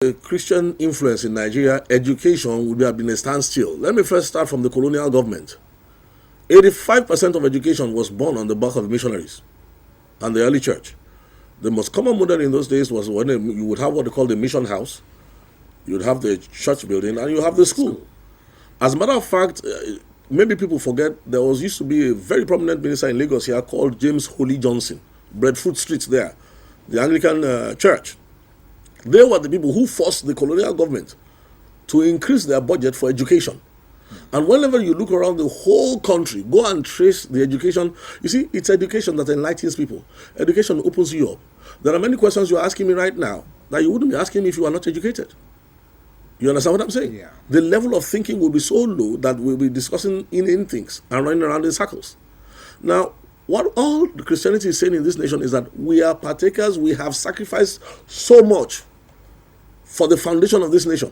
the Christian influence in Nigeria, education would have been a standstill. Let me first start from the colonial government. 85% of education was born on the back of missionaries and the early church. The most common model in those days was when you would have what they call the mission house, you would have the church building, and you have the school. As a matter of fact, maybe people forget, there used to be a very prominent minister in Lagos here called James Holy Johnson, Breadfruit Street there, the Anglican church. They were the people who forced the colonial government to increase their budget for education. And whenever you look around the whole country, go and trace the education. You see, it's education that enlightens people. Education opens you up. There are many questions you're asking me right now that you wouldn't be asking me if you are not educated. You understand what I'm saying? Yeah. The level of thinking will be so low that we'll be discussing in things and running around in circles. Now, what all Christianity is saying in this nation is that we are partakers, we have sacrificed so much for the foundation of this nation.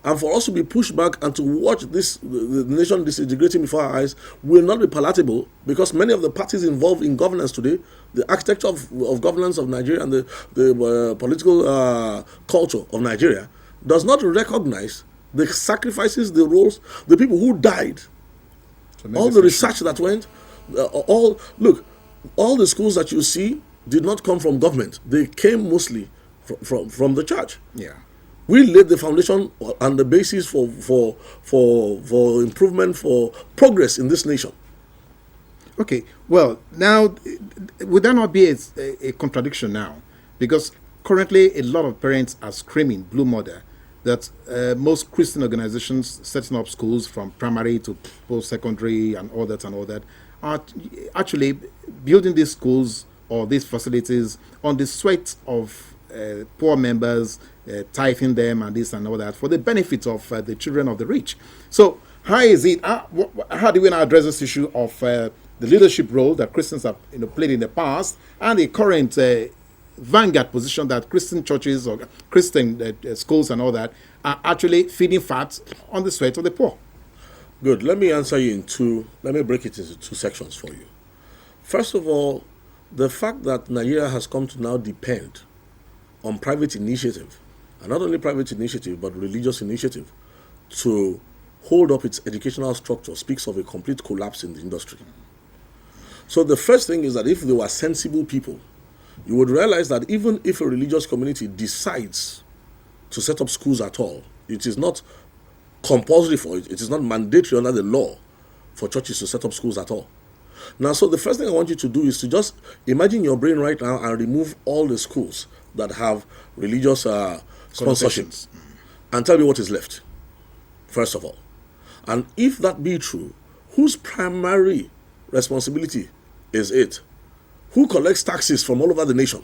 And for us to be pushed back and to watch the nation disintegrating before our eyes will not be palatable, because many of the parties involved in governance today, the architecture of governance of Nigeria and the political culture of Nigeria does not recognize the sacrifices, the roles, the people who died, all the research that went, all the schools that you see did not come from government. They came mostly from the church. Yeah. We laid the foundation and the basis for improvement, for progress in this nation. Okay, well, now, would that not be a contradiction now? Because currently a lot of parents are screaming, blue mother, that most Christian organizations setting up schools from primary to post-secondary and all that are actually building these schools or these facilities on the sweat of poor members, tithing them and this and all that for the benefit of the children of the rich. So how is it? How do we now address this issue of the leadership role that Christians have played in the past and the current vanguard position that Christian churches or Christian schools and all that are actually feeding fat on the sweat of the poor? Good. Let me answer you let me break it into two sections for you. First of all, the fact that Nigeria has come to now depend on private initiative, and not only private initiative, but religious initiative, to hold up its educational structure speaks of a complete collapse in the industry. So the first thing is that if they were sensible people, you would realize that even if a religious community decides to set up schools at all, it is not compulsory for it, it is not mandatory under the law for churches to set up schools at all. Now, so the first thing I want you to do is to just imagine your brain right now and remove all the schools that have religious sponsorships and tell me what is left, first of all. And if that be true, whose primary responsibility is it? Who collects taxes from all over the nation?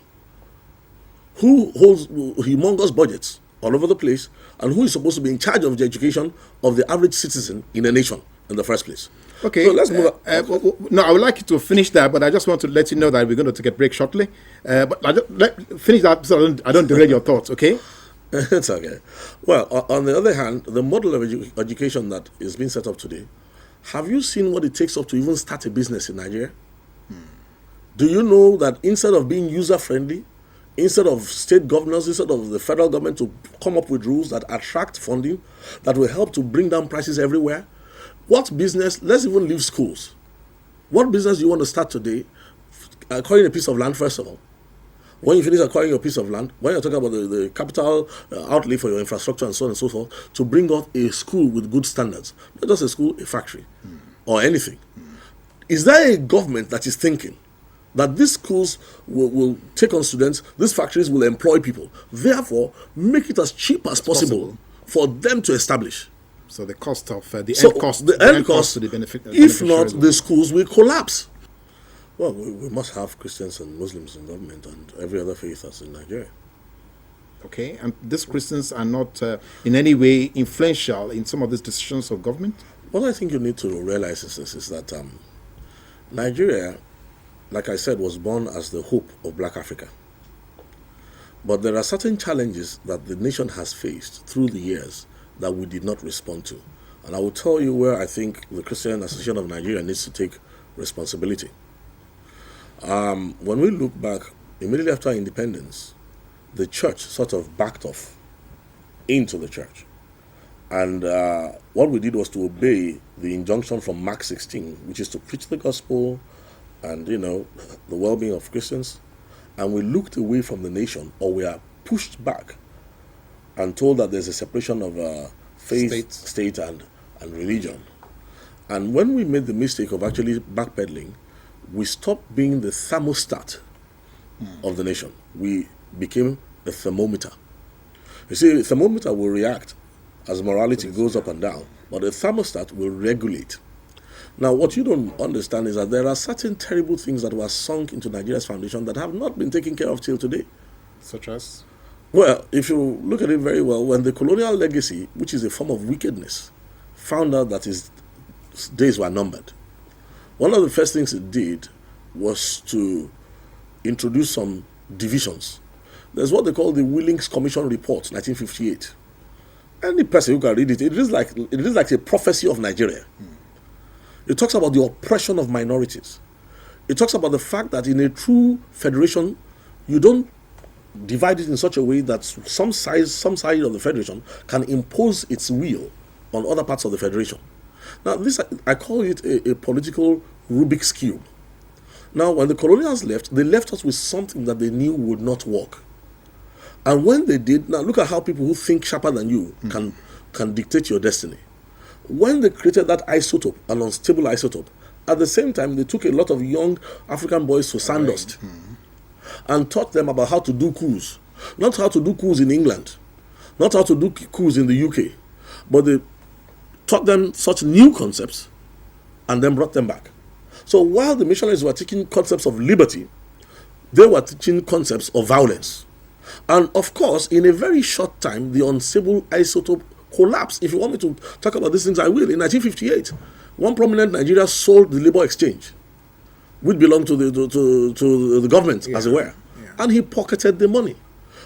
Who holds humongous budgets all over the place? And who is supposed to be in charge of the education of the average citizen in a nation in the first place? Okay. So let's move on. No, I would like you to finish that, but I just want to let you know that we're going to take a break shortly. But finish that so I don't derail your thoughts, okay? It's okay. Well, on the other hand, the model of education that is being set up today, have you seen what it takes up to even start a business in Nigeria? Do you know that instead of being user-friendly, instead of state governors, instead of the federal government to come up with rules that attract funding, that will help to bring down prices everywhere, what business, let's even leave schools. What business do you want to start today? Acquiring a piece of land, first of all. When you finish acquiring your piece of land, when you're talking about the capital outlay for your infrastructure and so on and so forth, to bring up a school with good standards, not just a school, a factory, or anything. Is there a government that is thinking that these schools will take on students, these factories will employ people, therefore make it as cheap as possible for them to establish? So the cost of the end cost to the benefit. If not, the schools will collapse. Well, we must have Christians and Muslims in government and every other faith that's in Nigeria. Okay, and these Christians are not in any way influential in some of these decisions of government? What I think you need to realize is that Nigeria, like I said, was born as the hope of Black Africa. But there are certain challenges that the nation has faced through the years that we did not respond to. And I will tell you where I think the Christian Association of Nigeria needs to take responsibility. When we look back, immediately after independence, the church sort of backed off into the church. And what we did was to obey the injunction from Mark 16, which is to preach the gospel and, the well-being of Christians. And we looked away from the nation, or we are pushed back and told that there's a separation of faith, state and religion. And when we made the mistake of actually backpedaling, we stopped being the thermostat of the nation. We became a thermometer. You see, a thermometer will react as morality goes up and down, but a thermostat will regulate. Now, what you don't understand is that there are certain terrible things that were sunk into Nigeria's foundation that have not been taken care of till today. Such as? Well, if you look at it very well, when the colonial legacy, which is a form of wickedness, found out that his days were numbered, one of the first things it did was to introduce some divisions. There's what they call the Willings Commission Report, 1958. Any person who can read it, it is like a prophecy of Nigeria. It talks about the oppression of minorities. It talks about the fact that in a true federation, you don't divide it in such a way that some side of the federation can impose its will on other parts of the federation. Now, this, I call it a political Rubik's Cube. Now, when the colonials left, they left us with something that they knew would not work. And when they did, now look at how people who think sharper than you can dictate your destiny. When they created that isotope, an unstable isotope, at the same time, they took a lot of young African boys to Sandust and taught them about how to do coups. Not how to do coups in England, not how to do coups in the UK, but they taught them such new concepts and then brought them back. So while the missionaries were teaching concepts of liberty, they were teaching concepts of violence. And of course, in a very short time, the unstable isotope collapsed. If you want me to talk about these things, I will. In 1958, one prominent Nigerian sold the labor exchange, which belonged to the government, as it were. Yeah. And he pocketed the money.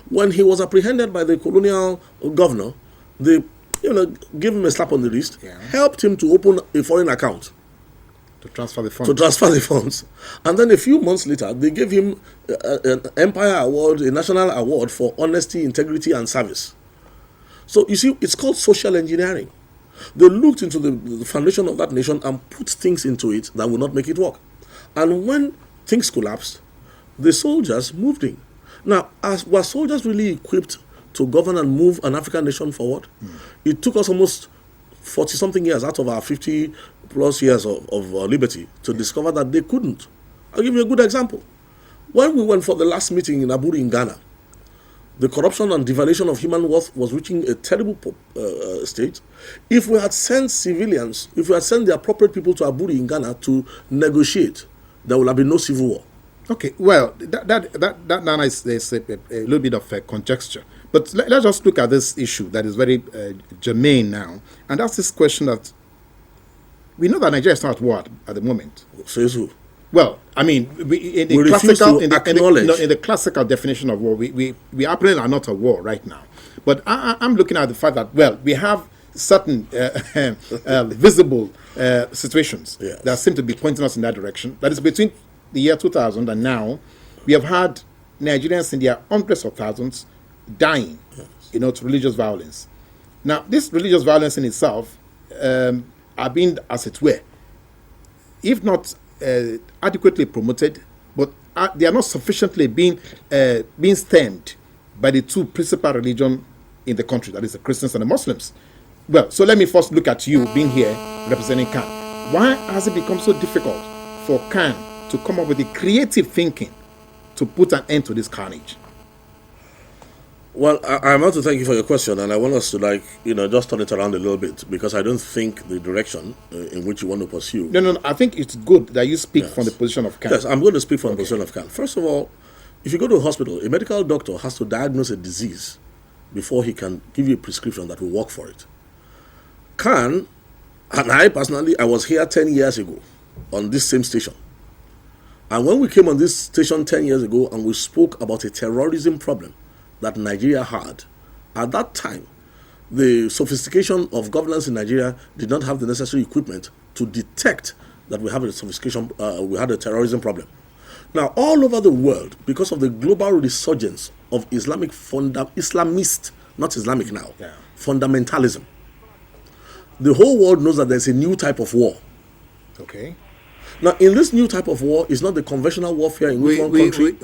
When he was apprehended by the colonial governor, they gave him a slap on the wrist, helped him to open a foreign account. To transfer the funds. And then a few months later, they gave him an Empire Award, a national award for honesty, integrity, and service. So you see, it's called social engineering. They looked into the foundation of that nation and put things into it that would not make it work. And when things collapsed, the soldiers moved in. Now, were soldiers really equipped to govern and move an African nation forward? It took us almost 40-something years out of our 50-plus years of liberty to discover that they couldn't. I'll give you a good example. When we went for the last meeting in Aburi in Ghana, the corruption and devaluation of human worth was reaching a terrible state. If we had sent civilians, if we had sent the appropriate people to Aburi in Ghana to negotiate, there would have been no civil war. Okay, well, that now is a little bit of conjecture. But let's just look at this issue that is very germane now. And that's this question that we know that Nigeria is not at war at the moment. Says who? Well, I mean, in the classical definition of war, we apparently are not at war right now. But I'm looking at the fact that, well, we have certain visible situations that seem to be pointing us in that direction. That is between the year 2000 and now, we have had Nigerians in their hundreds of thousands dying, to religious violence. Now, this religious violence in itself are being, as it were, if not adequately promoted, but they are not sufficiently being stemmed by the two principal religions in the country, that is the Christians and the Muslims. Well, so let me first look at you being here representing CAN. Why has it become so difficult for CAN to come up with the creative thinking to put an end to this carnage? Well, I want to thank you for your question, and I want us to just turn it around a little bit, because I don't think the direction in which you want to pursue. No, I think it's good that you speak from the position of CAN. Yes, I'm going to speak from the position of CAN. First of all, if you go to a hospital, a medical doctor has to diagnose a disease before he can give you a prescription that will work for it. CAN, and I personally, I was here 10 years ago on this same station. And when we came on this station 10 years ago and we spoke about a terrorism problem that Nigeria had, at that time, the sophistication of governance in Nigeria did not have the necessary equipment to detect that we have a sophistication, we had a terrorism problem. Now, all over the world, because of the global resurgence of Islamist not Islamic now. Yeah. Fundamentalism. The whole world knows that there's a new type of war. Okay. Now, in this new type of war, it's not the conventional warfare in which one country.